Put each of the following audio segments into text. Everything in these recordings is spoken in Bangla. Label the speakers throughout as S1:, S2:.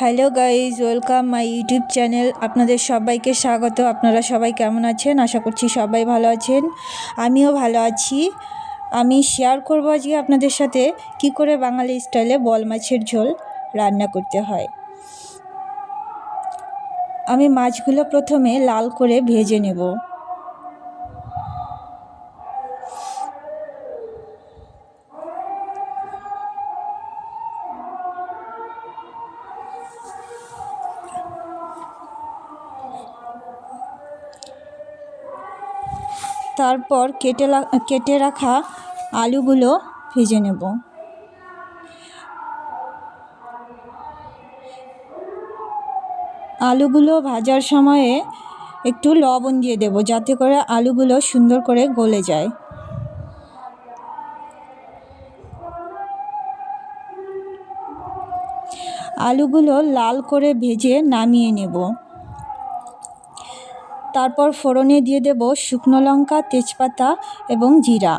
S1: Hello guys, welcome my YouTube channel. আপনাদের সবাইকে স্বাগত। আপনারা সবাই কেমন আছেন? আশা করছি সবাই ভালো আছেন, আমিও ভালো আছি। আমি শেয়ার করব আজকে আপনাদের সাথে কি করে বাঙালি স্টাইলে বল মাছের ঝোল রান্না করতে হয়। আমি মাছগুলো প্রথমে লাল করে ভেজে নেব। তারপর কেটে রাখা আলুগুলো ভেজে নেব। আলুগুলো ভাজার সময়ে একটু লবণ দিয়ে দেব, যাতে করে আলুগুলো সুন্দর করে গলে যায়। আলুগুলো লাল করে ভেজে নামিয়ে নেব। তারপর ফোড়নে দিয়ে দেব শুকনো লঙ্কা, তেজপাতা এবং জিরা।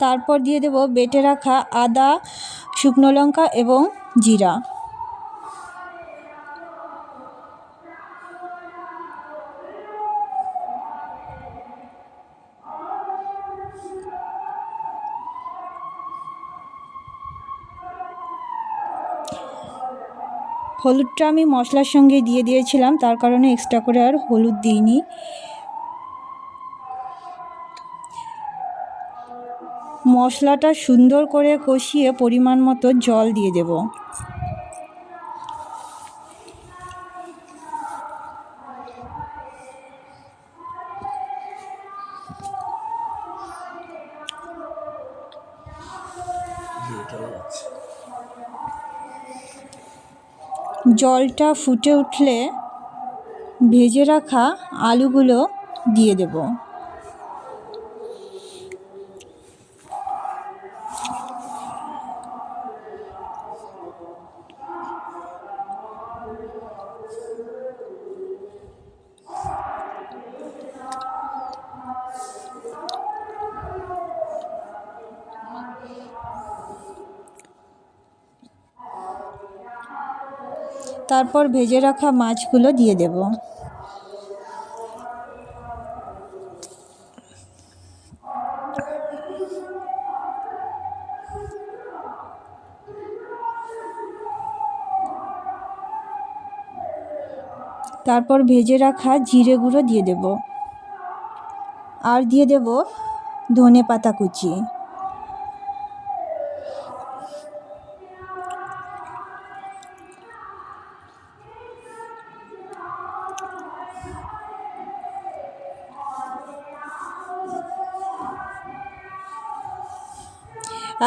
S1: তারপর দিয়ে দেব বেটে রাখা আদা, শুকনো লঙ্কা এবং জিরা। হলুদটা আমি মশলার সঙ্গে দিয়ে দিয়েছিলাম, তার কারণে এক্সট্রা করে আর হলুদ দিইনি। মশলাটা সুন্দর করে কষিয়ে পরিমাণ মতো জল দিয়ে দেব। জলটা ফুটে উঠলে ভেজে রাখা আলুগুলো দিয়ে দেব। তারপর ভেজে রাখা মাছগুলো দিয়ে দেব। তারপর ভেজে রাখা জিরে গুঁড়ো দিয়ে দেব, আর দিয়ে দেব ধনে পাতা কুচি।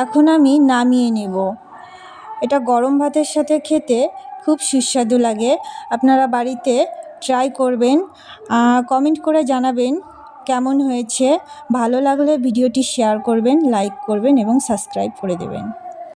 S1: এখন আমি নামিয়ে নেব। এটা গরম ভাতের সাথে খেতে খুব সুস্বাদু লাগে। আপনারা বাড়িতে ট্রাই করবেন, কমেন্ট করে জানাবেন কেমন হয়েছে। ভালো লাগলে ভিডিওটি শেয়ার করবেন, লাইক করবেন এবং সাবস্ক্রাইব করে দেবেন।